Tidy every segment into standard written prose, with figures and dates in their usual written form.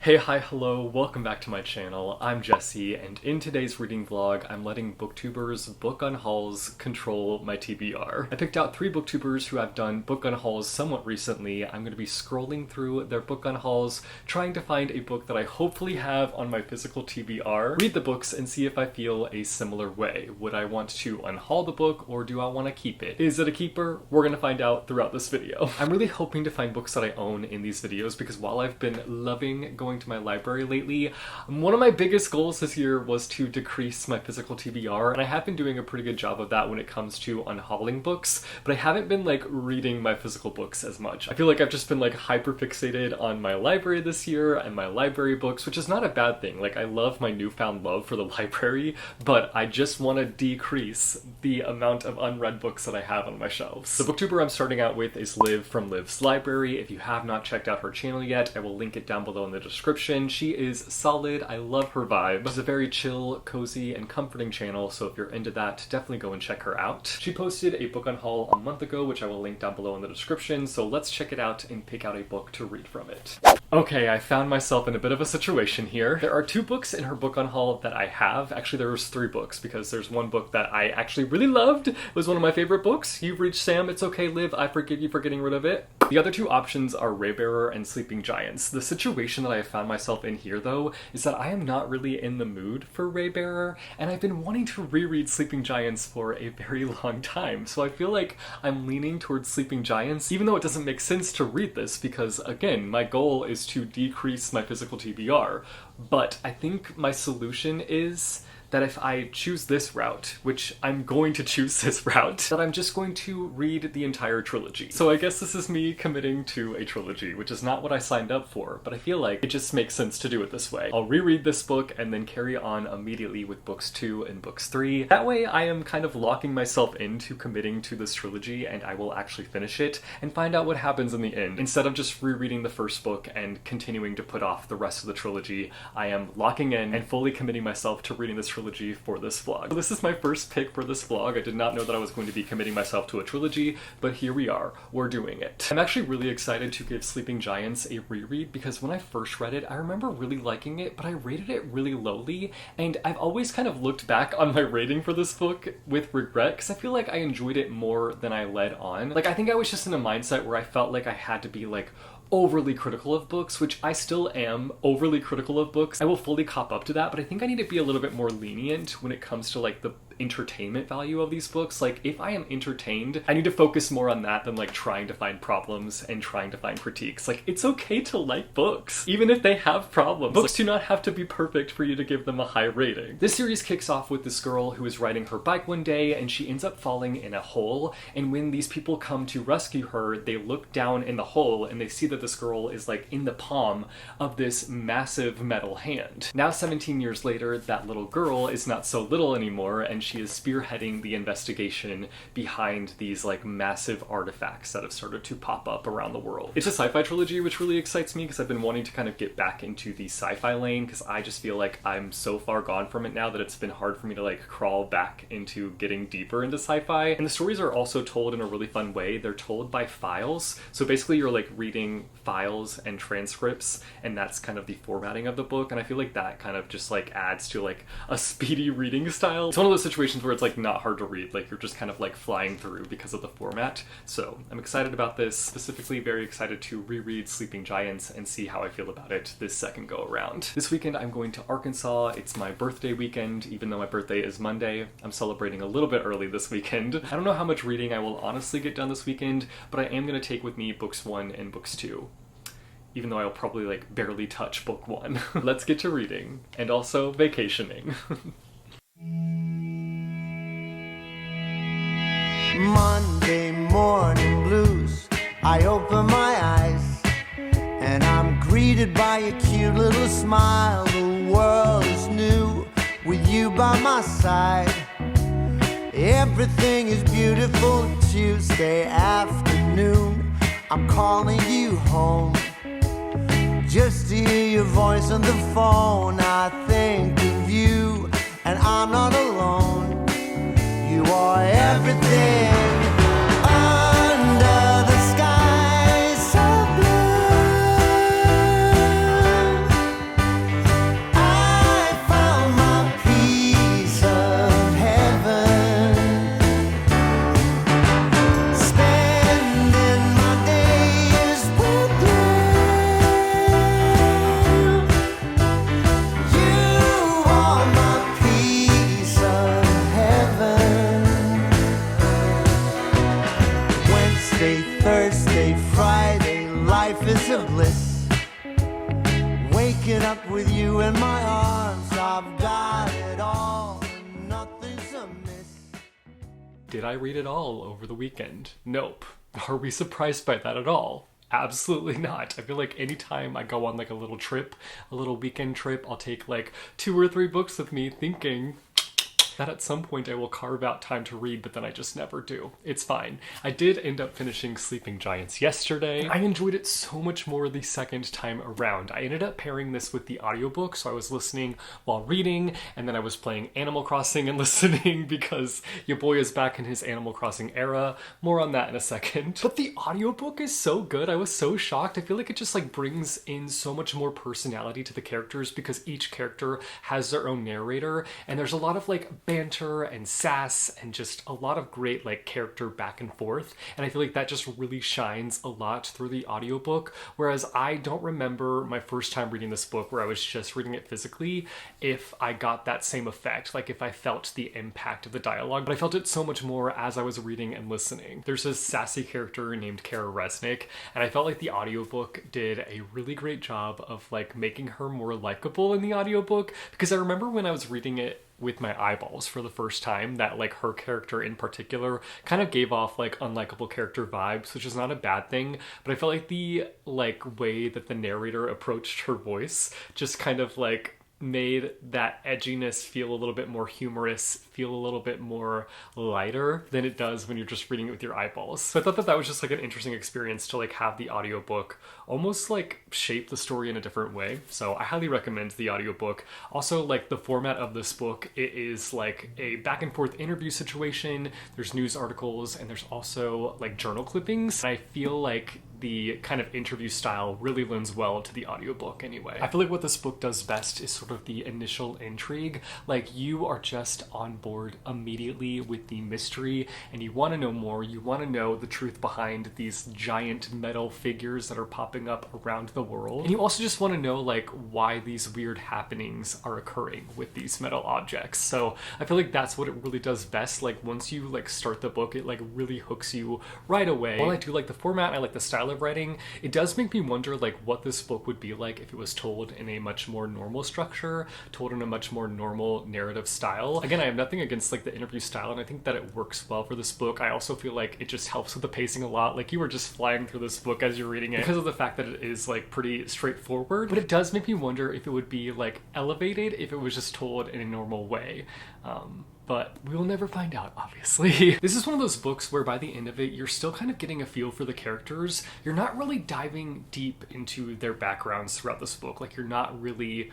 Hey, hi, hello, welcome back to my channel. I'm Jesse, and in today's reading vlog, I'm letting BOOKTUBER'S Book Unhauls control my TBR. I picked out 3 BOOKTUBERs who have done book unhauls somewhat recently. I'm going to be scrolling through their book unhauls, trying to find a book that I hopefully have on my physical TBR, read the books, and see if I feel a similar way. Would I want to unhaul the book, or do I want to keep it? Is it a keeper? We're going to find out throughout this video. I'm really hoping to find books that I own in these videos, because while I've been loving going to my library lately, one of my biggest goals this year was to decrease my physical TBR, and I have been doing a pretty good job of that when it comes to unhauling books, but I haven't been like reading my physical books as much. I feel like I've just been like hyper fixated on my library this year and my library books, which is not a bad thing. Like, I love my newfound love for the library, but I just want to decrease the amount of unread books that I have on my shelves. The booktuber I'm starting out with is Liv from Liv's Library. If you have not checked out her channel yet, I will link it down below in the description. She is solid. I love her vibe. She's a very chill, cozy, and comforting channel, so if you're into that, definitely go and check her out. She posted a book unhaul a month ago, which I will link down below in the description, so let's check it out and pick out a book to read from it. Okay, I found myself in a bit of a situation here. There are 2 books in her book unhaul that I have. Actually, there was 3 books, because there's one book that I actually really loved. It was one of my favorite books. You've reached Sam, it's okay, Liv, I forgive you for getting rid of it. The other 2 options are Raybearer and Sleeping Giants. The situation that I found myself in here, though, is that I am not really in the mood for Raybearer, and I've been wanting to reread Sleeping Giants for a very long time, so I feel like I'm leaning towards Sleeping Giants, even though it doesn't make sense to read this, because, again, my goal is to decrease my physical TBR, but I think my solution is that if I choose this route, which I'm going to choose this route, that I'm just going to read the entire trilogy. So I guess this is me committing to a trilogy, which is not what I signed up for, but I feel like it just makes sense to do it this way. I'll reread this book and then carry on immediately with books 2 and books 3. That way I am kind of locking myself into committing to this trilogy, and I will actually finish it and find out what happens in the end. Instead of just rereading the first book and continuing to put off the rest of the trilogy, I am locking in and fully committing myself to reading this trilogy for this vlog. So this is my first pick for this vlog. I did not know that I was going to be committing myself to a trilogy, but here we are. We're doing it. I'm actually really excited to give Sleeping Giants a reread, because when I first read it, I remember really liking it, but I rated it really lowly, and I've always kind of looked back on my rating for this book with regret, because I feel like I enjoyed it more than I led on. Like, I think I was just in a mindset where I felt like I had to be like overly critical of books, which I still am overly critical of books. I will fully cop up to that, but I think I need to be a little bit more lenient when it comes to like the entertainment value of these books. Like, if I am entertained, I need to focus more on that than like trying to find problems and trying to find critiques. Like, it's okay to like books, even if they have problems. Books do not have to be perfect for you to give them a high rating. This series kicks off with this girl who is riding her bike one day, and she ends up falling in a hole, and when these people come to rescue her, they look down in the hole and they see that this girl is like in the palm of this massive metal hand. Now 17 years later, that little girl is not so little anymore, and she is spearheading the investigation behind these like massive artifacts that have started to pop up around the world. It's a sci-fi trilogy, which really excites me, because I've been wanting to kind of get back into the sci-fi lane, because I just feel like I'm so far gone from it now that it's been hard for me to like crawl back into getting deeper into sci-fi. And the stories are also told in a really fun way. They're told by files, so basically you're like reading files and transcripts, and that's kind of the formatting of the book, and I feel like that kind of just like adds to like a speedy reading style. It's one of those situations where it's like not hard to read, like you're just kind of like flying through because of the format. So I'm excited about this, specifically very excited to reread Sleeping Giants and see how I feel about it this second go around. This weekend I'm going to Arkansas. It's my birthday weekend, even though my birthday is Monday. I'm celebrating a little bit early this weekend. I don't know how much reading I will honestly get done this weekend, but I am going to take with me books 1 and books 2. Even though I'll probably like barely touch book 1. Let's get to reading, and also vacationing. Monday morning blues, I open my eyes, and I'm greeted by a cute little smile. The world is new with you by my side. Everything is beautiful. Tuesday afternoon, I'm calling you home just to hear your voice on the phone. I think of you, and I'm not alone. You are everything under the sky so blue. waking up with you in my arms. I've got it all and nothing's amiss. Did I read it all over the weekend? Nope. Are we surprised by that at all? Absolutely not. I feel like anytime I go on like a little trip, a little weekend trip, I'll take like 2 or 3 books with me thinking that at some point I will carve out time to read, but then I just never do. It's fine. I did end up finishing Sleeping Giants yesterday. I enjoyed it so much more the second time around. I ended up pairing this with the audiobook, so I was listening while reading, and then I was playing Animal Crossing and listening because your boy is back in his Animal Crossing era. More on that in a second. But the audiobook is so good. I was so shocked. I feel like it just like brings in so much more personality to the characters because each character has their own narrator, and there's a lot of like banter and sass and just a lot of great like character back and forth, and I feel like that just really shines a lot through the audiobook, whereas I don't remember my first time reading this book where I was just reading it physically if I got that same effect, like if I felt the impact of the dialogue, but I felt it so much more as I was reading and listening. There's this sassy character named Kara Resnick, and I felt like the audiobook did a really great job of like making her more likable in the audiobook, because I remember when I was reading it with my eyeballs for the first time that like her character in particular kind of gave off like unlikable character vibes, which is not a bad thing, but I felt like the like way that the narrator approached her voice just kind of like made that edginess feel a little bit more humorous, feel a little bit more lighter than it does when you're just reading it with your eyeballs. So I thought that that was just like an interesting experience to like have the audiobook almost like shape the story in a different way. So I highly recommend the audiobook. Also, like the format of this book, it is like a back and forth interview situation. There's news articles and there's also like journal clippings. And I feel like the kind of interview style really lends well to the audiobook anyway. I feel like what this book does best is sort of the initial intrigue. Like you are just on board immediately with the mystery and you want to know more. You want to know the truth behind these giant metal figures that are popping up around the world. And you also just want to know like why these weird happenings are occurring with these metal objects. So I feel like that's what it really does best. Like once you like start the book, it like really hooks you right away. While I do like the format, I like the style of writing, it does make me wonder like what this book would be like if it was told in a much more normal structure, told in a much more normal narrative style. Again, I have nothing against like the interview style, and I think that it works well for this book. I also feel like it just helps with the pacing a lot. Like you were just flying through this book as you're reading it because of the fact that it is like pretty straightforward, but it does make me wonder if it would be like elevated if it was just told in a normal way. But we will never find out, obviously. This is one of those books where by the end of it, you're still kind of getting a feel for the characters. You're not really diving deep into their backgrounds throughout this book. Like, you're not really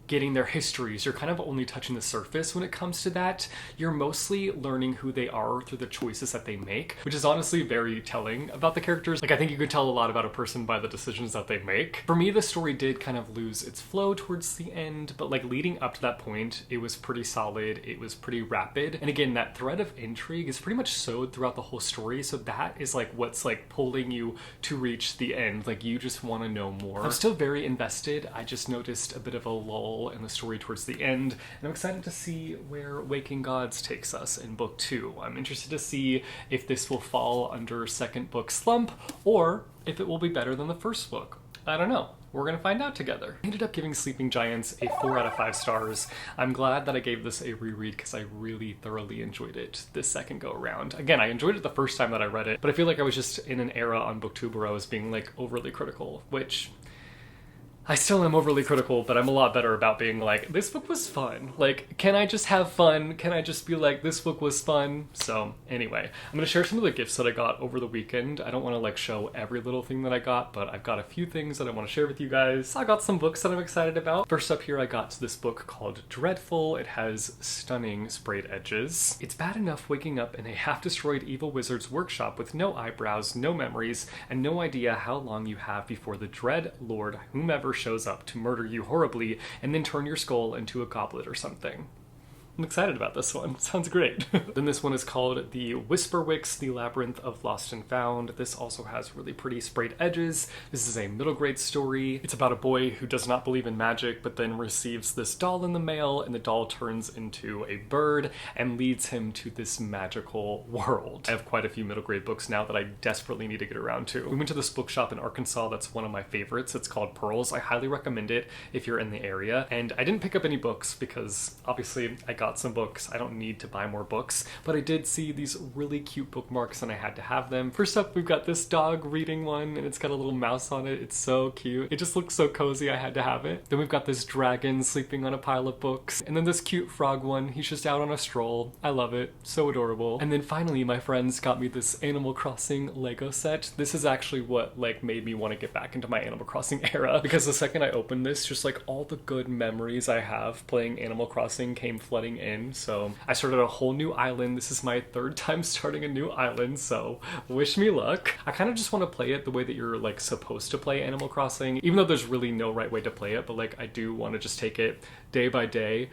getting their histories. You're kind of only touching the surface when it comes to that. You're mostly learning who they are through the choices that they make, which is honestly very telling about the characters. Like, I think you can tell a lot about a person by the decisions that they make. For me, the story did kind of lose its flow towards the end, but like leading up to that point, it was pretty solid. It was pretty rapid. And again, that thread of intrigue is pretty much sewed throughout the whole story. So that is like what's like pulling you to reach the end. Like you just want to know more. I'm still very invested. I just noticed a bit of a lull in the story towards the end, and I'm excited to see where Waking Gods takes us in book 2. I'm interested to see if this will fall under second book slump or if it will be better than the first book. I don't know. We're gonna find out together. I ended up giving Sleeping Giants a 4 out of 5 stars. I'm glad that I gave this a reread because I really thoroughly enjoyed it this second go around. Again, I enjoyed it the first time that I read it, but I feel like I was just in an era on BookTuber where I was being like overly critical, which I still am overly critical, but I'm a lot better about being like, this book was fun. Like, can I just have fun? Can I just be like, this book was fun? So anyway, I'm gonna share some of the gifts that I got over the weekend. I don't want to like show every little thing that I got, but I've got a few things that I want to share with you guys. I got some books that I'm excited about. First up here, I got this book called Dreadful. It has stunning sprayed edges. It's bad enough waking up in a half-destroyed evil wizard's workshop with no eyebrows, no memories, and no idea how long you have before the dread lord, whomever shows up to murder you horribly and then turn your skull into a goblet or something. I'm excited about this one. Sounds great. Then this one is called The Whisperwicks, The Labyrinth of Lost and Found. This also has really pretty sprayed edges. This is a middle grade story. It's about a boy who does not believe in magic, but then receives this doll in the mail, and the doll turns into a bird and leads him to this magical world. I have quite a few middle grade books now that I desperately need to get around to. We went to this bookshop in Arkansas that's one of my favorites. It's called Pearls. I highly recommend it if you're in the area. And I didn't pick up any books because obviously I got some books. I don't need to buy more books, but I did see these really cute bookmarks and I had to have them. First up, we've got this dog reading one and it's got a little mouse on it. It's so cute. It just looks so cozy. I had to have it. Then we've got this dragon sleeping on a pile of books. And then this cute frog one. He's just out on a stroll. I love it. So adorable. And then finally, my friends got me this Animal Crossing Lego set. This is actually what like made me want to get back into my Animal Crossing era, because the second I opened this, just like all the good memories I have playing Animal Crossing came flooding in. So I started a whole new island. This is my third time starting a new island, so wish me luck. I kind of just want to play it the way that you're like supposed to play Animal Crossing, even though there's really no right way to play it, but like I do want to just take it day by day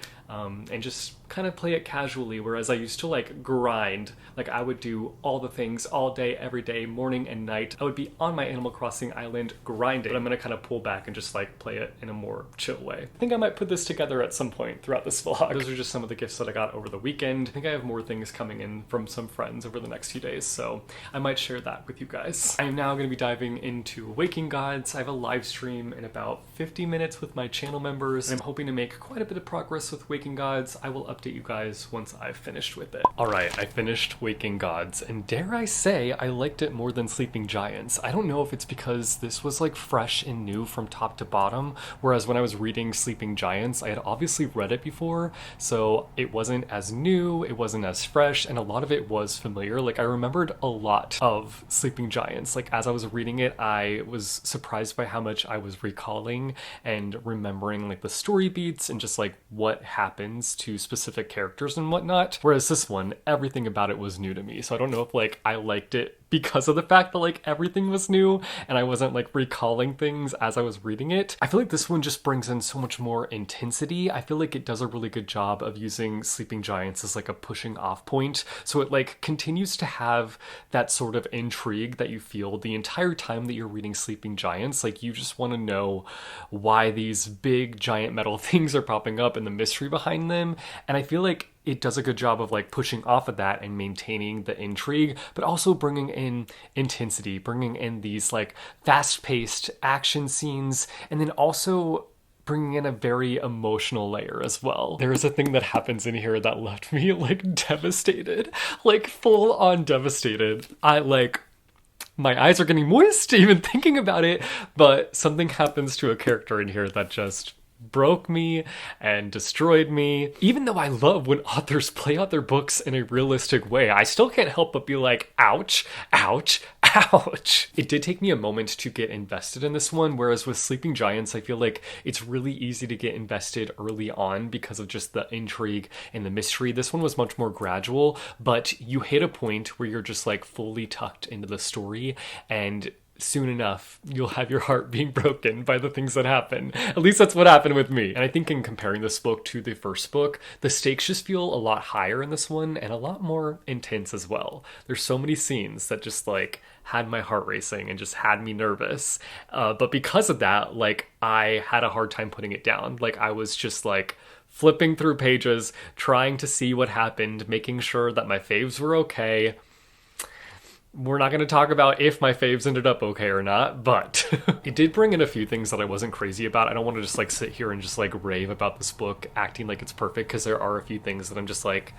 and just kind of play it casually, whereas I used to like grind. Like I would do all the things all day, every day, morning and night. I would be on my Animal Crossing island grinding, but I'm gonna kind of pull back and just like play it in a more chill way. I think I might put this together at some point throughout this vlog. Those are just some of the gifts that I got over the weekend. I think I have more things coming in from some friends over the next few days, so I might share that with you guys. I am now gonna be diving into Waking Gods. I have a live stream in about 50 minutes with my channel members, and I'm hoping to make quite a bit of progress with Waking Gods. I will update you guys once I've finished with it. Alright, I finished Waking Gods, and dare I say, I liked it more than Sleeping Giants. I don't know if it's because this was like fresh and new from top to bottom, whereas when I was reading Sleeping Giants, I had obviously read it before, so it wasn't as new, it wasn't as fresh, and a lot of it was familiar. Like I remembered a lot of Sleeping Giants. Like as I was reading it, I was surprised by how much I was recalling and remembering like the story beats and just like what happens to specific characters and whatnot. Whereas this one, everything about it was new to me. So I don't know if like I liked it because of the fact that like everything was new and I wasn't like recalling things as I was reading it. I feel like this one just brings in so much more intensity. I feel like it does a really good job of using Sleeping Giants as like a pushing off point. So it like continues to have that sort of intrigue that you feel the entire time that you're reading Sleeping Giants. Like you just want to know why these big giant metal things are popping up and the mystery behind them. And I feel like it does a good job of like pushing off of that and maintaining the intrigue, but also bringing in intensity, bringing in these like fast-paced action scenes, and then also bringing in a very emotional layer as well. There is a thing that happens in here that left me like devastated, like full on devastated. My eyes are getting moist even thinking about it, but something happens to a character in here that just broke me and destroyed me. Even though I love when authors play out their books in a realistic way, I still can't help but be like, ouch, ouch, ouch. It did take me a moment to get invested in this one, whereas with Sleeping Giants, I feel like it's really easy to get invested early on because of just the intrigue and the mystery. This one was much more gradual, but you hit a point where you're just like fully tucked into the story, and soon enough, you'll have your heart being broken by the things that happen. At least that's what happened with me. And I think in comparing this book to the first book, the stakes just feel a lot higher in this one and a lot more intense as well. There's so many scenes that just like had my heart racing and just had me nervous. But because of that, like I had a hard time putting it down. Like I was just like flipping through pages, trying to see what happened, making sure that my faves were okay. We're not going to talk about if my faves ended up okay or not, but it did bring in a few things that I wasn't crazy about. I don't want to just like sit here and just like rave about this book acting like it's perfect, because there are a few things that I'm just like,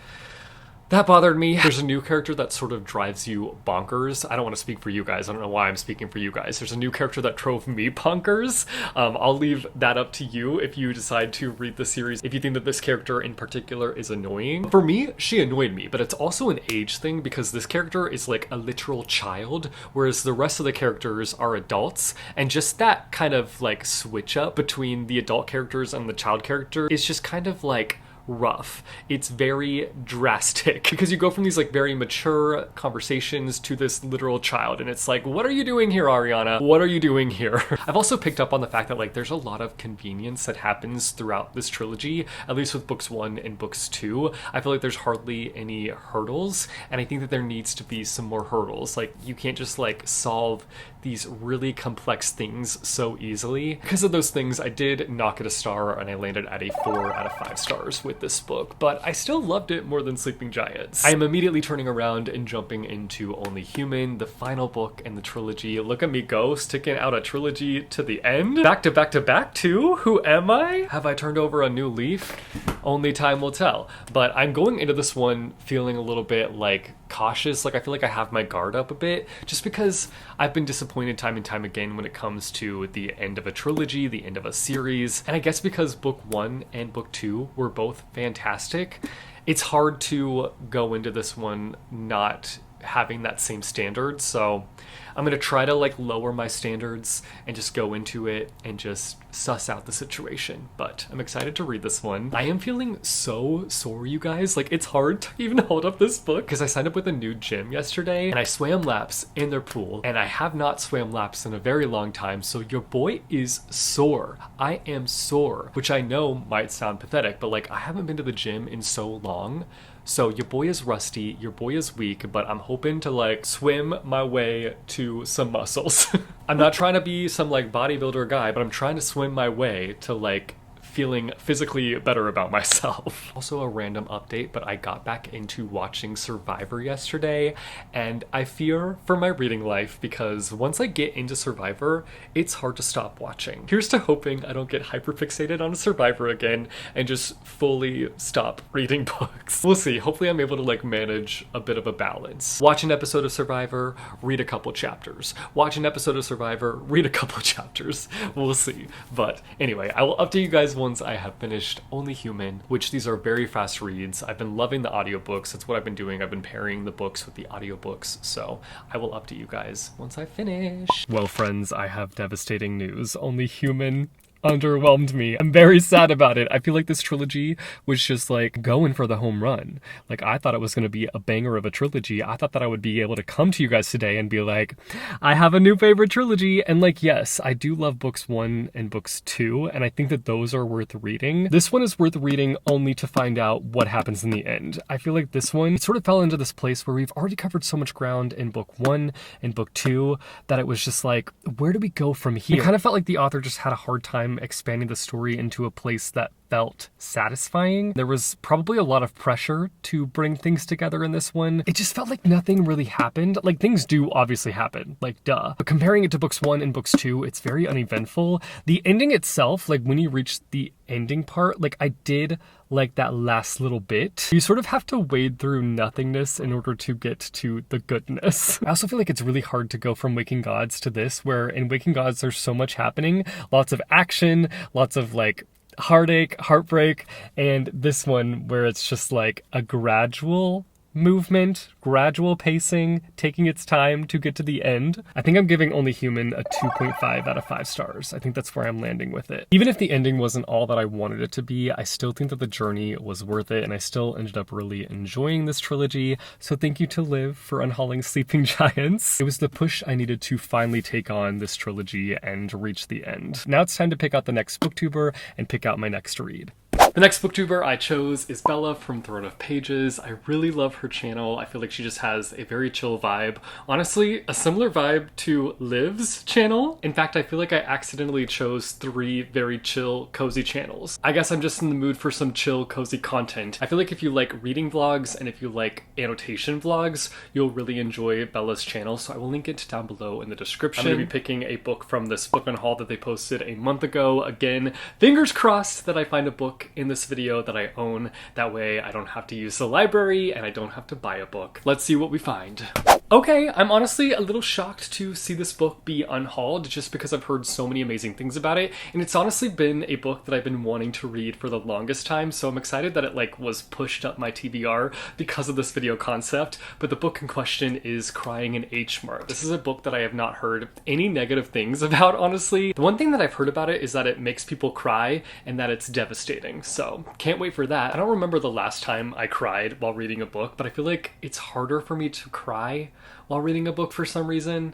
that bothered me. There's a new character that sort of drives you bonkers. I don't want to speak for you guys. I don't know why I'm speaking for you guys. There's a new character that drove me bonkers. I'll leave that up to you if you decide to read the series, if you think that this character in particular is annoying. For me, she annoyed me, but it's also an age thing because this character is like a literal child, whereas the rest of the characters are adults. And just that kind of like switch up between the adult characters and the child character is just kind of like rough. It's very drastic because you go from these like very mature conversations to this literal child, and it's like, what are you doing here, Ariana? What are you doing here? I've also picked up on the fact that like there's a lot of convenience that happens throughout this trilogy, at least with books 1 and books 2. I feel like there's hardly any hurdles, and I think that there needs to be some more hurdles. Like you can't just like solve these really complex things so easily. Because of those things, I did knock it a star, and I landed at a 4 out of 5 stars with this book, but I still loved it more than Sleeping Giants. I am immediately turning around and jumping into Only Human, the final book in the trilogy. Look at me go, sticking out a trilogy to the end. Back to back to back too? Who am I? Have I turned over a new leaf? Only time will tell. But I'm going into this one feeling a little bit like cautious. Like I feel like I have my guard up a bit, just because I've been disappointed time and time again when it comes to the end of a trilogy, the end of a series. And I guess because book 1 and book 2 were both fantastic, it's hard to go into this one not having that same standard. So I'm gonna try to like lower my standards and just go into it and just suss out the situation. But I'm excited to read this one. I am feeling so sore, you guys. Like it's hard to even hold up this book because I signed up with a new gym yesterday and I swam laps in their pool, and I have not swam laps in a very long time, so your boy is sore. I am sore, which I know might sound pathetic, but like I haven't been to the gym in so long. So your boy is rusty, your boy is weak, but I'm hoping to like swim my way to some muscles. I'm not trying to be some like bodybuilder guy, but I'm trying to swim my way to like feeling physically better about myself. Also a random update, but I got back into watching Survivor yesterday, and I fear for my reading life because once I get into Survivor, it's hard to stop watching. Here's to hoping I don't get hyperfixated on Survivor again and just fully stop reading books. We'll see. Hopefully I'm able to like manage a bit of a balance. Watch an episode of Survivor, read a couple chapters. Watch an episode of Survivor, read a couple chapters. We'll see. But anyway, I will update you guys once I have finished Only Human, which these are very fast reads. I've been loving the audiobooks. That's what I've been doing. I've been pairing the books with the audiobooks, so I will update you guys once I finish. Well, friends, I have devastating news. Only Human underwhelmed me. I'm very sad about it. I feel like this trilogy was just like going for the home run. Like I thought it was going to be a banger of a trilogy. I thought that I would be able to come to you guys today and be like, I have a new favorite trilogy. And like, yes, I do love books 1 and books 2, and I think that those are worth reading. This one is worth reading only to find out what happens in the end. I feel like this one sort of fell into this place where we've already covered so much ground in book 1 and book 2 that it was just like, where do we go from here? It kind of felt like the author just had a hard time expanding the story into a place that felt satisfying. There was probably a lot of pressure to bring things together in this one. It just felt like nothing really happened. Like things do obviously happen, like duh. But comparing it to books 1 and books 2, it's very uneventful. The ending itself, like when you reach the ending part, like I did like that last little bit. You sort of have to wade through nothingness in order to get to the goodness. I also feel like it's really hard to go from Waking Gods to this, where in Waking Gods there's so much happening, lots of action, lots of like heartache, heartbreak, and this one where it's just like a gradual movement, gradual pacing, taking its time to get to the end. I think I'm giving Only Human a 2.5 out of 5 stars. I think that's where I'm landing with it. Even if the ending wasn't all that I wanted it to be, I still think that the journey was worth it, and I still ended up really enjoying this trilogy. So thank you to Liv for unhauling Sleeping Giants. It was the push I needed to finally take on this trilogy and reach the end. Now it's time to pick out the next booktuber and pick out my next read. The next booktuber I chose is Bella from Throne of Pages. I really love her channel. I feel like she just has a very chill vibe. Honestly, a similar vibe to Liv's channel. In fact, I feel like I accidentally chose 3 very chill, cozy channels. I guess I'm just in the mood for some chill, cozy content. I feel like if you like reading vlogs and if you like annotation vlogs, you'll really enjoy Bella's channel, so I will link it down below in the description. I'm going to be picking a book from this book on haul that they posted a month ago. Again, fingers crossed that I find a book in this video that I own. That way I don't have to use the library and I don't have to buy a book. Let's see what we find. Okay, I'm honestly a little shocked to see this book be unhauled just because I've heard so many amazing things about it, and it's honestly been a book that I've been wanting to read for the longest time, so I'm excited that it like was pushed up my TBR because of this video concept. But the book in question is Crying in Hmart. This is a book that I have not heard any negative things about, honestly. The one thing that I've heard about it is that it makes people cry and that it's devastating. So can't wait for that. I don't remember the last time I cried while reading a book, but I feel like it's harder for me to cry while reading a book for some reason.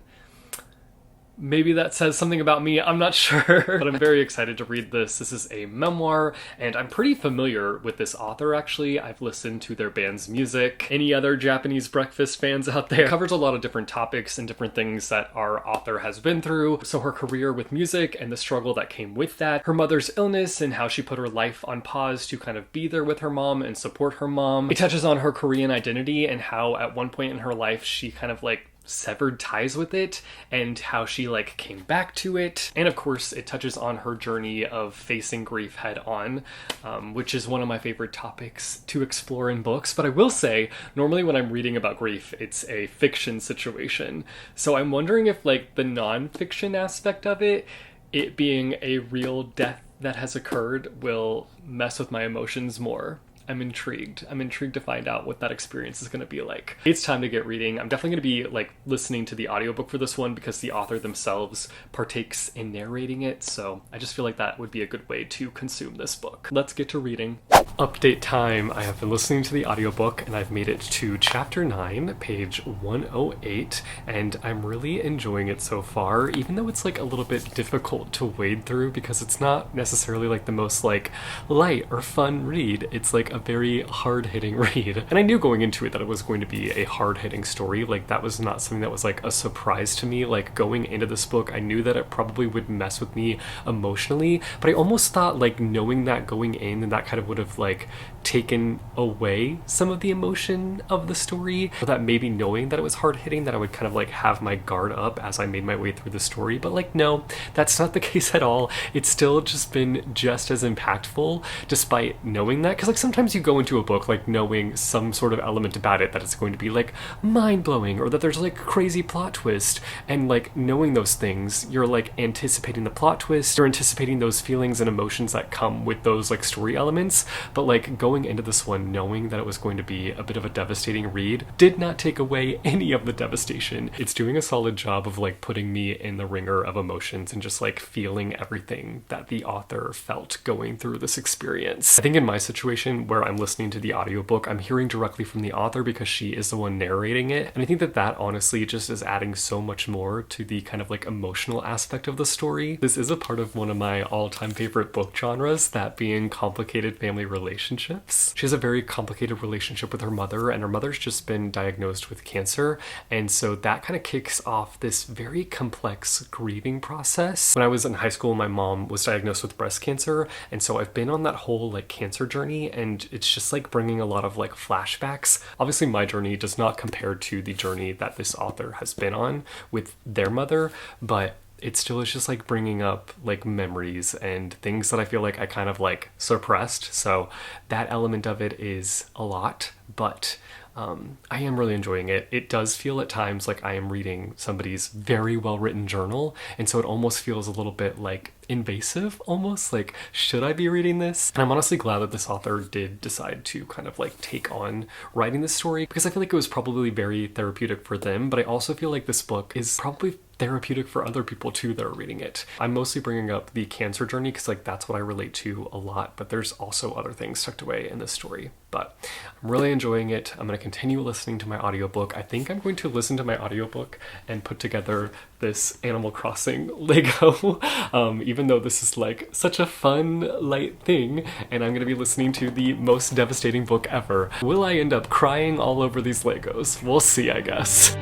Maybe that says something about me, I'm not sure, but I'm very excited to read this. This is a memoir, and I'm pretty familiar with this author, actually. I've listened to their band's music. Any other Japanese breakfast fans out there? It covers a lot of different topics and different things that our author has been through. So her career with music and the struggle that came with that, her mother's illness and how she put her life on pause to kind of be there with her mom and support her mom. It touches on her Korean identity and how at one point in her life she kind of like severed ties with it and how she like came back to it. And of course it touches on her journey of facing grief head on, which is one of my favorite topics to explore in books. But I will say, normally when I'm reading about grief, it's a fiction situation. So I'm wondering if like the non-fiction aspect of it being a real death that has occurred, will mess with my emotions more. I'm intrigued. I'm intrigued to find out what that experience is going to be like. It's time to get reading. I'm definitely going to be like listening to the audiobook for this one because the author themselves partakes in narrating it. So I just feel like that would be a good way to consume this book. Let's get to reading. Update time. I have been listening to the audiobook and I've made it to chapter 9, page 108, and I'm really enjoying it so far, even though it's like a little bit difficult to wade through because it's not necessarily like the most like light or fun read. It's like a very hard-hitting read. And I knew going into it that it was going to be a hard-hitting story. Like that was not something that was like a surprise to me. Like going into this book, I knew that it probably would mess with me emotionally, but I almost thought like knowing that going in, and that kind of would have like taken away some of the emotion of the story, or that maybe knowing that it was hard-hitting, that I would kind of like have my guard up as I made my way through the story. But like no, that's not the case at all. It's still just been just as impactful despite knowing that, because like sometimes you go into a book like knowing some sort of element about it that it's going to be like mind-blowing, or that there's like crazy plot twist, and like knowing those things, you're like anticipating the plot twist, you're anticipating those feelings and emotions that come with those like story elements. But like going into this one knowing that it was going to be a bit of a devastating read did not take away any of the devastation. It's doing a solid job of like putting me in the ringer of emotions and just like feeling everything that the author felt going through this experience. I think in my situation where I'm listening to the audiobook, I'm hearing directly from the author because she is the one narrating it. And I think that that honestly just is adding so much more to the kind of like emotional aspect of the story. This is a part of one of my all-time favorite book genres, that being complicated family relationships. She has a very complicated relationship with her mother, and her mother's just been diagnosed with cancer. And so that kind of kicks off this very complex grieving process. When I was in high school, my mom was diagnosed with breast cancer. And so I've been on that whole like cancer journey, and it's just like bringing a lot of like flashbacks. Obviously my journey does not compare to the journey that this author has been on with their mother, but it still is just like bringing up like memories and things that I feel like I kind of like suppressed. So that element of it is a lot, but I am really enjoying it. It does feel at times like I am reading somebody's very well-written journal, and so it almost feels a little bit like invasive, almost like, should I be reading this? And I'm honestly glad that this author did decide to kind of like take on writing this story, because I feel like it was probably very therapeutic for them, but I also feel like this book is probably therapeutic for other people too that are reading it. I'm mostly bringing up the cancer journey because like that's what I relate to a lot, but there's also other things tucked away in this story. But I'm really enjoying it. I'm going to continue listening to my audiobook. I think I'm going to listen to my audiobook and put together this Animal Crossing Lego, even though this is like such a fun, light thing, and I'm going to be listening to the most devastating book ever. Will I end up crying all over these Legos? We'll see, I guess.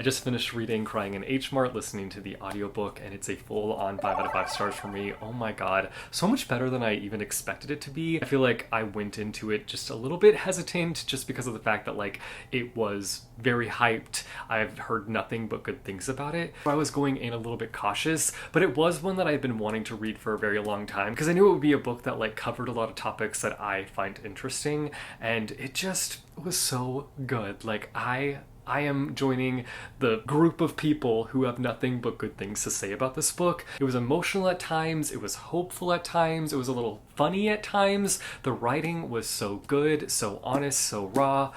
I just finished reading Crying in Hmart, listening to the audiobook, and it's a full-on 5 out of 5 stars for me. Oh my god, so much better than I even expected it to be. I feel like I went into it just a little bit hesitant just because of the fact that like it was very hyped. I've heard nothing but good things about it. I was going in a little bit cautious, but it was one that I've been wanting to read for a very long time because I knew it would be a book that like covered a lot of topics that I find interesting, and it just was so good. Like I am joining the group of people who have nothing but good things to say about this book. It was emotional at times, it was hopeful at times, it was a little funny at times. The writing was so good, so honest, so raw.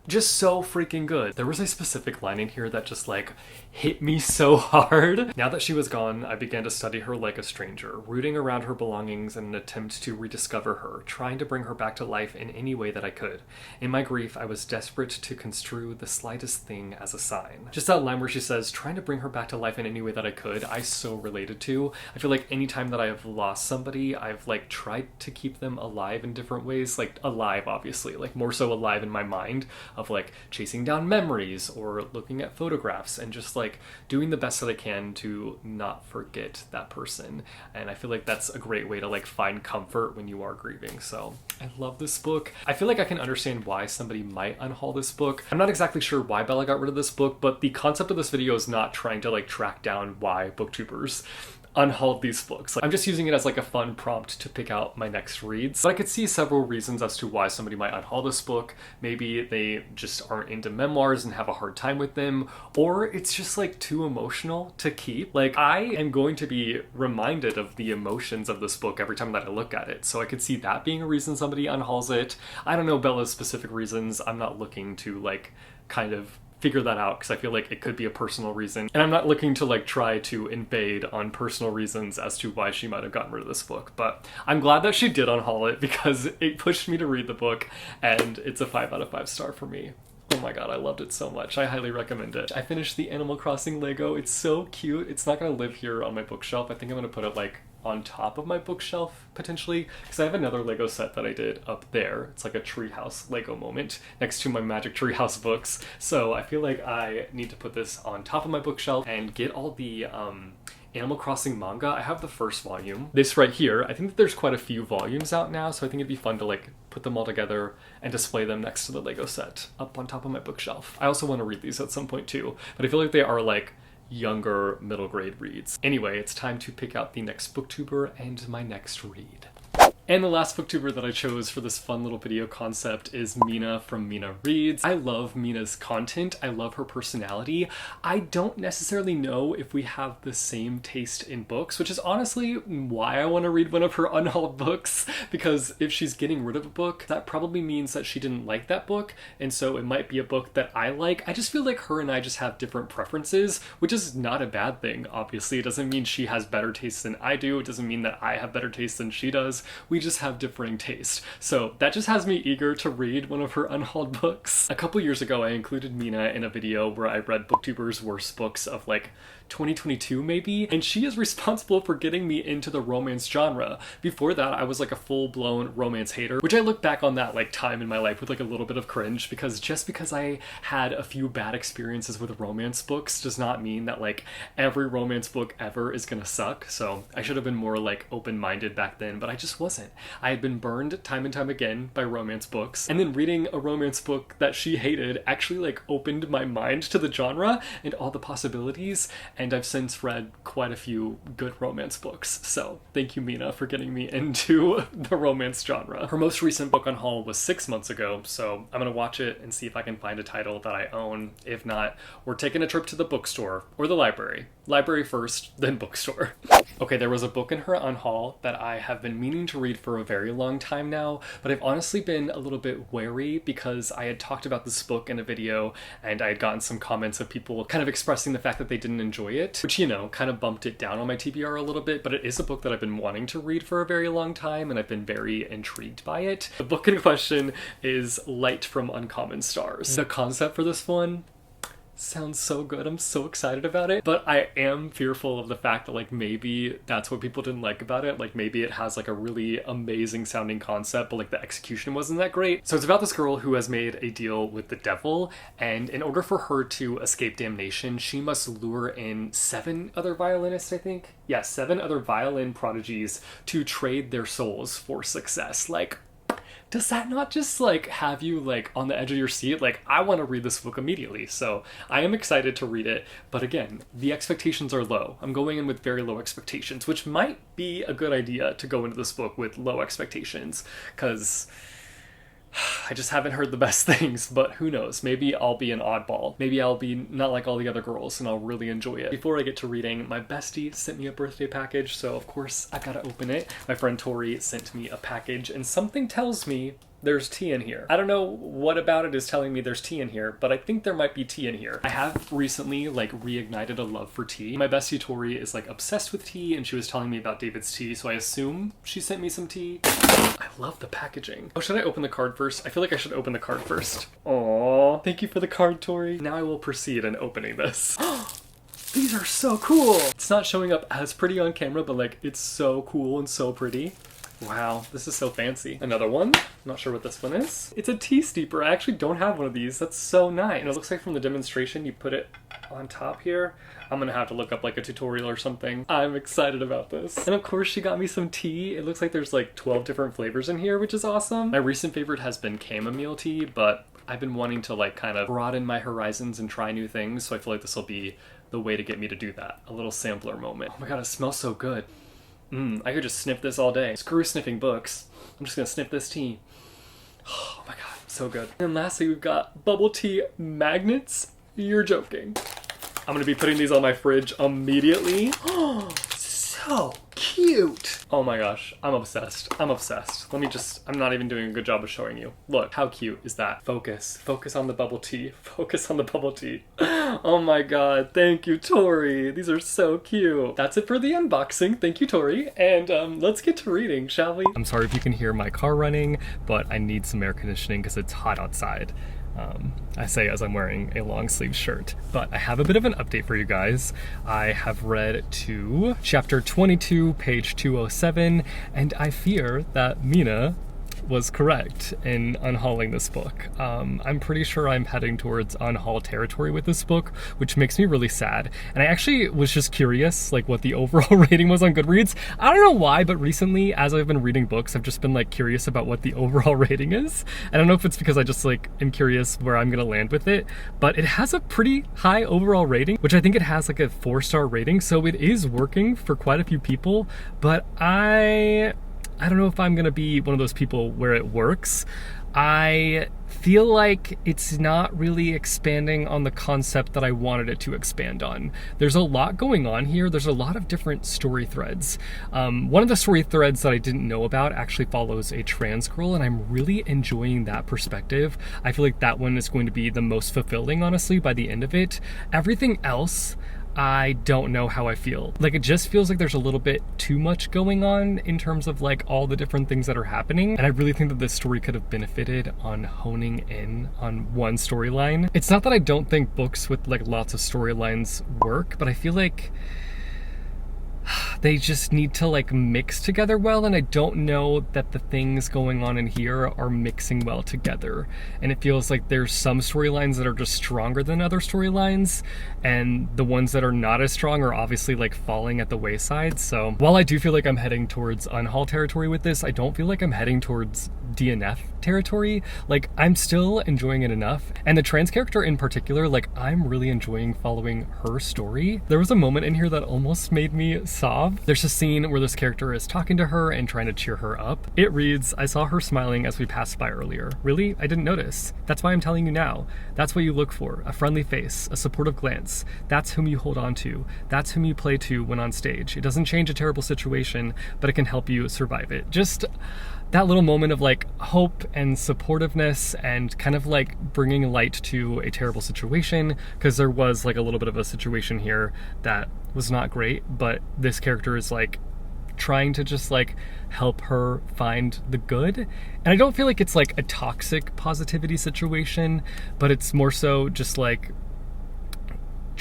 Just so freaking good. There was a specific line in here that just like hit me so hard. Now that she was gone, I began to study her like a stranger, rooting around her belongings in an attempt to rediscover her, trying to bring her back to life in any way that I could. In my grief, I was desperate to construe the slightest thing as a sign. Just that line where she says, trying to bring her back to life in any way that I could, I so related to. I feel like anytime that I have lost somebody, I've like tried to keep them alive in different ways. Like alive, obviously, like more so alive in my mind, of like chasing down memories or looking at photographs and just like doing the best that I can to not forget that person. And I feel like that's a great way to like find comfort when you are grieving. So I love this book. I feel like I can understand why somebody might unhaul this book. I'm not exactly sure why Bella got rid of this book, but the concept of this video is not trying to like track down why booktubers unhauled these books. I'm just using it as like a fun prompt to pick out my next reads. But I could see several reasons as to why somebody might unhaul this book. Maybe they just aren't into memoirs and have a hard time with them, or it's just like too emotional to keep. Like I am going to be reminded of the emotions of this book every time that I look at it. So I could see that being a reason somebody unhauls it. I don't know Bella's specific reasons. I'm not looking to like kind of figure that out because I feel like it could be a personal reason, and I'm not looking to like try to invade on personal reasons as to why she might have gotten rid of this book. But I'm glad that she did unhaul it because it pushed me to read the book, and it's a 5 out of 5 star for me. Oh my god, I loved it so much. I highly recommend it. I finished the Animal Crossing Lego. It's so cute. It's not gonna live here on my bookshelf. I think I'm gonna put it like on top of my bookshelf potentially, because I have another Lego set that I did up there. It's like a treehouse Lego moment next to my Magic Treehouse books. So I feel like I need to put this on top of my bookshelf and get all the Animal Crossing manga. I have the first volume. This right here, I think that there's quite a few volumes out now, so I think it'd be fun to like put them all together and display them next to the Lego set up on top of my bookshelf. I also want to read these at some point too, but I feel like they are like younger middle grade reads. Anyway, it's time to pick out the next booktuber and my next read. And the last booktuber that I chose for this fun little video concept is Mina from Mina Reads. I love Mina's content. I love her personality. I don't necessarily know if we have the same taste in books, which is honestly why I want to read one of her unhauled books, because if she's getting rid of a book, that probably means that she didn't like that book, and so it might be a book that I like. I just feel like her and I just have different preferences, which is not a bad thing, obviously. It doesn't mean she has better taste than I do. It doesn't mean that I have better taste than she does. We just have differing taste. So that just has me eager to read one of her unhauled books. A couple years ago, I included Mina in a video where I read BookTuber's worst books of like 2022 maybe, and she is responsible for getting me into the romance genre. Before that, I was like a full-blown romance hater, which I look back on that like time in my life with like a little bit of cringe, because just because I had a few bad experiences with romance books does not mean that like every romance book ever is gonna suck. So I should have been more like open-minded back then, but I just wasn't. I had been burned time and time again by romance books, and then reading a romance book that she hated actually like opened my mind to the genre and all the possibilities. And I've since read quite a few good romance books. So thank you, Mina, for getting me into the romance genre. Her most recent book on haul was 6 months ago, so I'm gonna watch it and see if I can find a title that I own. If not, we're taking a trip to the bookstore or the library. Library first, then bookstore. Okay, there was a book in her unhaul that I have been meaning to read for a very long time now, but I've honestly been a little bit wary because I had talked about this book in a video and I had gotten some comments of people kind of expressing the fact that they didn't enjoy it, which, you know, kind of bumped it down on my TBR a little bit, but it is a book that I've been wanting to read for a very long time and I've been very intrigued by it. The book in question is Light from Uncommon Stars. The concept for this one, Sounds so good. I'm so excited about it. But I am fearful of the fact that like maybe that's what people didn't like about it. Like maybe it has like a really amazing sounding concept, but like the execution wasn't that great. So it's about this girl who has made a deal with the devil, and in order for her to escape damnation, she must lure in 7 other violinists, I think. Yeah, 7 other violin prodigies to trade their souls for success. Like, does that not just like have you like on the edge of your seat? Like, I want to read this book immediately. So I am excited to read it. But again, the expectations are low. I'm going in with very low expectations, which might be a good idea to go into this book with low expectations, because I just haven't heard the best things, but who knows? Maybe I'll be an oddball. Maybe I'll be not like all the other girls and I'll really enjoy it. Before I get to reading, my bestie sent me a birthday package, so of course I gotta open it. My friend Tori sent me a package, and something tells me there's tea in here. I don't know what about it is telling me there's tea in here, but I think there might be tea in here. I have recently like reignited a love for tea. My bestie Tori is like obsessed with tea, and she was telling me about David's tea, so I assume she sent me some tea. I love the packaging. Oh, should I open the card first? I feel like I should open the card first. Aww, thank you for the card, Tori. Now I will proceed in opening this. These are so cool. It's not showing up as pretty on camera, but like it's so cool and so pretty. Wow, this is so fancy. Another one. Not sure what this one is. It's a tea steeper. I actually don't have one of these. That's so nice. And it looks like from the demonstration, you put it on top here. I'm gonna have to look up like a tutorial or something. I'm excited about this. And of course she got me some tea. It looks like there's like 12 different flavors in here, which is awesome. My recent favorite has been chamomile tea, but I've been wanting to like kind of broaden my horizons and try new things. So I feel like this will be the way to get me to do that. A little sampler moment. Oh my God, it smells so good. I could just sniff this all day. Screw sniffing books. I'm just gonna sniff this tea. Oh my God, so good. And lastly, we've got bubble tea magnets. You're joking. I'm gonna be putting these on my fridge immediately. Oh, so cute. Oh my gosh, I'm obsessed. I'm obsessed. I'm not even doing a good job of showing you. Look, how cute is that? Focus on the bubble tea. Focus on the bubble tea. Oh my God, thank you, Tori. These are so cute. That's it for the unboxing. Thank you, Tori. And let's get to reading, shall we? I'm sorry if you can hear my car running, but I need some air conditioning because it's hot outside. I say as I'm wearing a long sleeve shirt, but I have a bit of an update for you guys. I have read to chapter 22, page 207, and I fear that Mina was correct in unhauling this book. I'm pretty sure I'm heading towards unhaul territory with this book, which makes me really sad. And I actually was just curious, like what the overall rating was on Goodreads. I don't know why, but recently, as I've been reading books, I've just been like curious about what the overall rating is. I don't know if it's because I just like am curious where I'm gonna land with it, but it has a pretty high overall rating, which I think it has like a 4-star rating. So it is working for quite a few people, but I don't know if I'm gonna be one of those people where it works. I feel like it's not really expanding on the concept that I wanted it to expand on. There's a lot going on here. There's a lot of different story threads. One of the story threads that I didn't know about actually follows a trans girl, and I'm really enjoying that perspective. I feel like that one is going to be the most fulfilling, honestly, by the end of it. Everything else, I don't know how I feel. Like, it just feels like there's a little bit too much going on in terms of like all the different things that are happening. And I really think that this story could have benefited on honing in on one storyline. It's not that I don't think books with like lots of storylines work, but I feel like they just need to like mix together well, and I don't know that the things going on in here are mixing well together. And it feels like there's some storylines that are just stronger than other storylines, and the ones that are not as strong are obviously like falling at the wayside. So while I do feel like I'm heading towards unhaul territory with this, I don't feel like I'm heading towards DNF territory. Like, I'm still enjoying it enough. And the trans character in particular, like, I'm really enjoying following her story. There was a moment in here that almost made me sob. There's a scene where this character is talking to her and trying to cheer her up. It reads, "I saw her smiling as we passed by earlier. Really? I didn't notice. That's why I'm telling you now. That's what you look for. A friendly face, a supportive glance. That's whom you hold on to. That's whom you play to when on stage. It doesn't change a terrible situation, but it can help you survive it." Just that little moment of like hope and supportiveness and kind of like bringing light to a terrible situation, because there was like a little bit of a situation here that was not great, but this character is like trying to just like help her find the good. And I don't feel like it's like a toxic positivity situation, but it's more so just like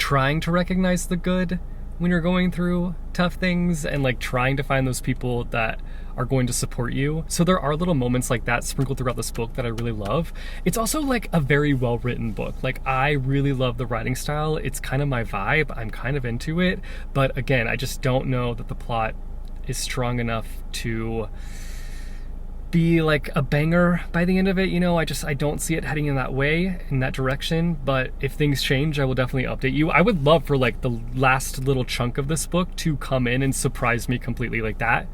trying to recognize the good when you're going through tough things, and like trying to find those people that are going to support you. So there are little moments like that sprinkled throughout this book that I really love. It's also like a very well written book. Like, I really love the writing style. It's kind of my vibe. I'm kind of into it. But again, I just don't know that the plot is strong enough to be like a banger by the end of it. You know, I don't see it heading in that way, in that direction. But if things change, I will definitely update you. I would love for like the last little chunk of this book to come in and surprise me completely. Like, that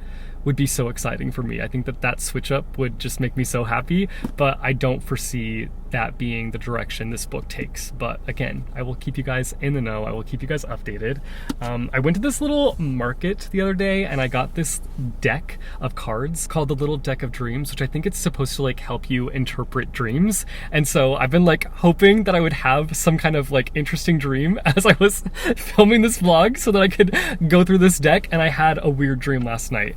would be so exciting for me. I think that switch up would just make me so happy, but I don't foresee that being the direction this book takes. But again, I will keep you guys in the know. I will keep you guys updated. I went to this little market the other day and I got this deck of cards called the Little Deck of Dreams, which I think it's supposed to like help you interpret dreams. And so I've been like hoping that I would have some kind of like interesting dream as I was filming this vlog so that I could go through this deck, and I had a weird dream last night.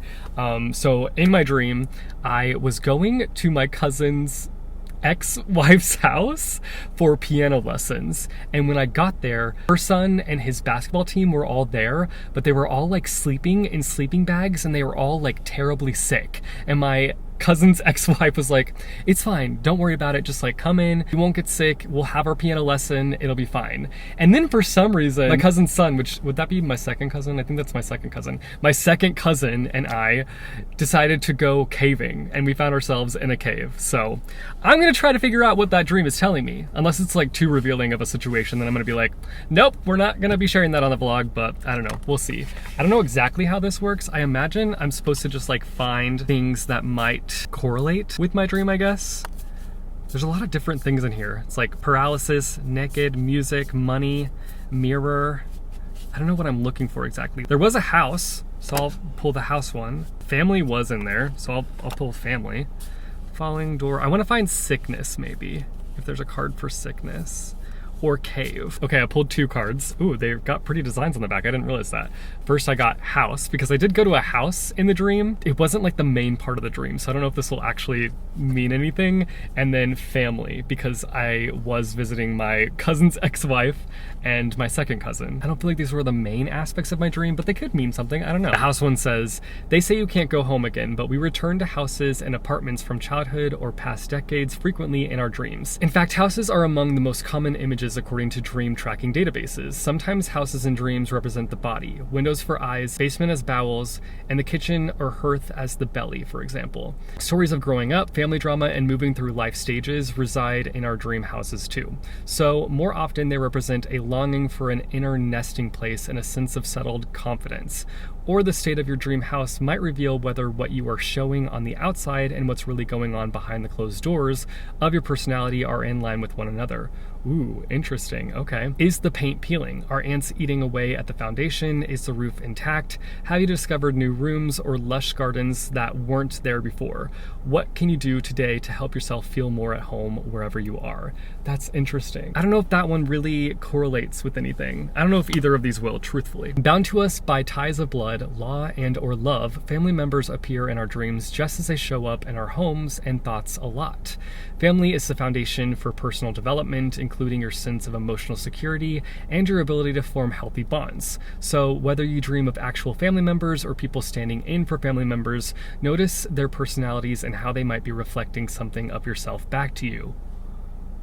So in my dream, I was going to my cousin's ex-wife's house for piano lessons, and when I got there, her son and his basketball team were all there, but they were all like sleeping in sleeping bags, and they were all like terribly sick. And my cousin's ex-wife was like, "It's fine, don't worry about it, just like come in, you won't get sick, we'll have our piano lesson, it'll be fine." And then for some reason, my cousin's son, which would that be my second cousin? I think that's my second cousin. My second cousin and I decided to go caving, and we found ourselves in a cave. So I'm gonna try to figure out what that dream is telling me. Unless it's like too revealing of a situation, then I'm gonna be like, nope, we're not gonna be sharing that on the vlog. But I don't know, we'll see. I don't know exactly how this works. I imagine I'm supposed to just like find things that might correlate with my dream, I guess. There's a lot of different things in here. It's like paralysis, naked, music, money, mirror. I don't know what I'm looking for exactly. There was a house, so I'll pull the house one. Family was in there, so I'll pull family. Falling door. I want to find sickness, maybe, if there's a card for sickness. Or cave. Okay, I pulled two cards. Ooh, they've got pretty designs on the back. I didn't realize that. First I got house, because I did go to a house in the dream. It wasn't like the main part of the dream, so I don't know if this will actually mean anything. And then family, because I was visiting my cousin's ex-wife and my second cousin. I don't feel like these were the main aspects of my dream, but they could mean something. I don't know. The house one says, "They say you can't go home again, but we return to houses and apartments from childhood or past decades frequently in our dreams. In fact, houses are among the most common images according to dream tracking databases. Sometimes houses in dreams represent the body, windows for eyes, basement as bowels, and the kitchen or hearth as the belly, for example. Stories of growing up, family drama, and moving through life stages reside in our dream houses too. So more often they represent a longing for an inner nesting place and a sense of settled confidence. Or the state of your dream house might reveal whether what you are showing on the outside and what's really going on behind the closed doors of your personality are in line with one another." Ooh, interesting. Okay. Is the paint peeling? Are ants eating away at the foundation? Is the roof intact? Have you discovered new rooms or lush gardens that weren't there before? What can you do today to help yourself feel more at home wherever you are? That's interesting. I don't know if that one really correlates with anything. I don't know if either of these will, truthfully. Bound to us by ties of blood, law, and or love, family members appear in our dreams just as they show up in our homes and thoughts a lot. Family is the foundation for personal development, including your sense of emotional security and your ability to form healthy bonds. So whether you dream of actual family members or people standing in for family members, notice their personalities and how they might be reflecting something of yourself back to you.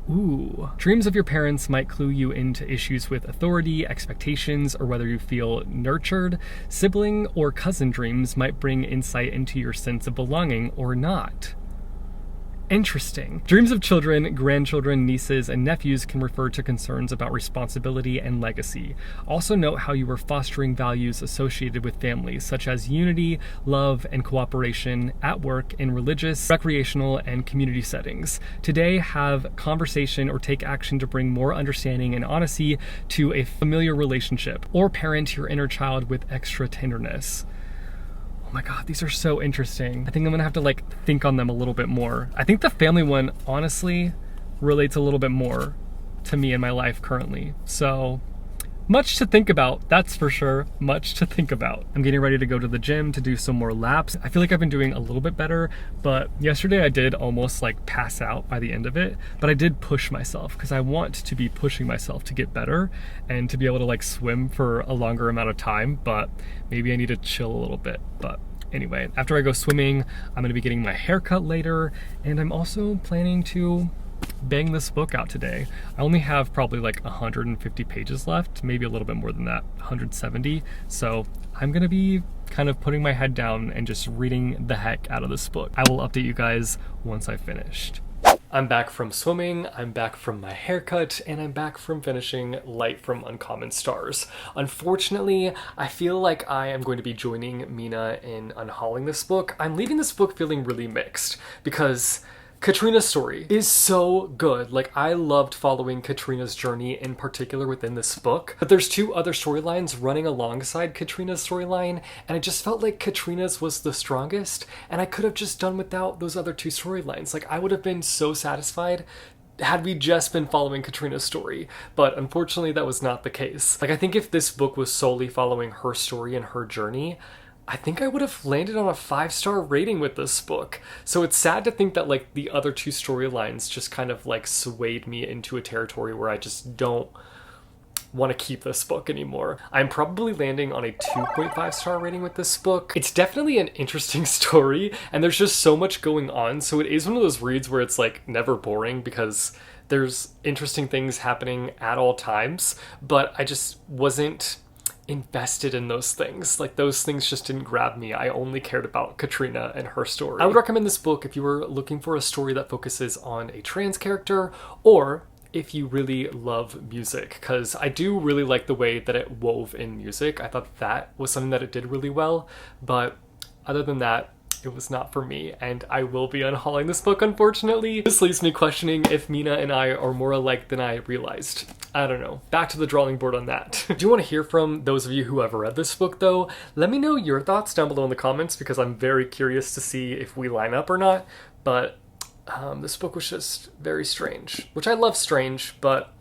Ooh. Dreams of your parents might clue you into issues with authority, expectations, or whether you feel nurtured. Sibling or cousin dreams might bring insight into your sense of belonging or not. Interesting. Dreams of children, grandchildren, nieces, and nephews can refer to concerns about responsibility and legacy. Also note how you are fostering values associated with families, such as unity, love, and cooperation at work, in religious, recreational, and community settings. Today, have conversation or take action to bring more understanding and honesty to a familiar relationship, or parent your inner child with extra tenderness. Oh my God, these are so interesting. I think I'm gonna have to like think on them a little bit more. I think the family one honestly relates a little bit more to me in my life currently. So much to think about, that's for sure. Much to think about. I'm getting ready to go to the gym to do some more laps. I feel like I've been doing a little bit better, but yesterday I did almost like pass out by the end of it, but I did push myself because I want to be pushing myself to get better and to be able to like swim for a longer amount of time, but maybe I need to chill a little bit. But anyway, after I go swimming, I'm gonna be getting my hair cut later, and I'm also planning to bang this book out today. I only have probably like 150 pages left, maybe a little bit more than that, 170. So I'm gonna be kind of putting my head down and just reading the heck out of this book. I will update you guys once I've finished. I'm back from swimming, I'm back from my haircut, and I'm back from finishing Light from Uncommon Stars. Unfortunately, I feel like I am going to be joining Mina in unhauling this book. I'm leaving this book feeling really mixed because Katrina's story is so good. Like, I loved following Katrina's journey in particular within this book, but there's two other storylines running alongside Katrina's storyline, and I just felt like Katrina's was the strongest, and I could have just done without those other two storylines. Like, I would have been so satisfied had we just been following Katrina's story, but unfortunately that was not the case. Like, I think if this book was solely following her story and her journey, I think I would have landed on a 5-star rating with this book. So it's sad to think that like the other two storylines just kind of like swayed me into a territory where I just don't want to keep this book anymore. I'm probably landing on a 2.5-star rating with this book. It's definitely an interesting story, and there's just so much going on. So it is one of those reads where it's like never boring because there's interesting things happening at all times, but I just wasn't invested in those things. Like, those things just didn't grab me. I only cared about Katrina and her story. I would recommend this book if you were looking for a story that focuses on a trans character, or if you really love music, because I do really like the way that it wove in music. I thought that was something that it did really well, but other than that, it was not for me, and I will be unhauling this book, unfortunately. This leaves me questioning if Mina and I are more alike than I realized. I don't know. Back to the drawing board on that. Do you want to hear from those of you who have read this book, though? Let me know your thoughts down below in the comments, because I'm very curious to see if we line up or not. But this book was just very strange, which I love strange, but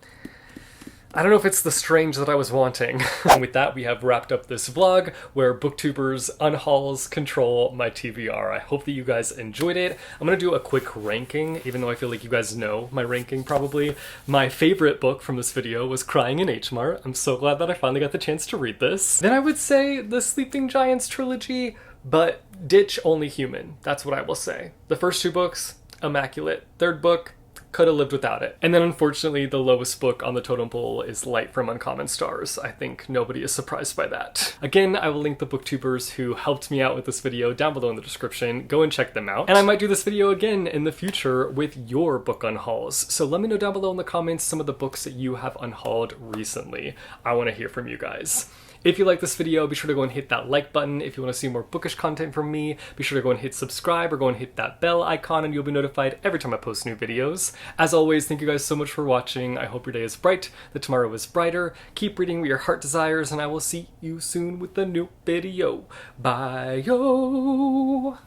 I don't know if it's the strange that I was wanting. And with that, we have wrapped up this vlog where BookTubers unhauls control my TBR. I hope that you guys enjoyed it. I'm gonna do a quick ranking, even though I feel like you guys know my ranking probably. My favorite book from this video was Crying in Hmart. I'm so glad that I finally got the chance to read this. Then I would say the Sleeping Giants trilogy, but ditch Only Human. That's what I will say. The first two books, immaculate. Third book, could have lived without it. And then unfortunately the lowest book on the totem pole is Light from Uncommon Stars. I think nobody is surprised by that. Again, I will link the booktubers who helped me out with this video down below in the description. Go and check them out. And I might do this video again in the future with your book unhauls. So let me know down below in the comments some of the books that you have unhauled recently. I want to hear from you guys. If you like this video, be sure to go and hit that like button. If you want to see more bookish content from me, be sure to go and hit subscribe or go and hit that bell icon and you'll be notified every time I post new videos. As always, thank you guys so much for watching. I hope your day is bright, that tomorrow is brighter. Keep reading what your heart desires, and I will see you soon with a new video. Bye-yo!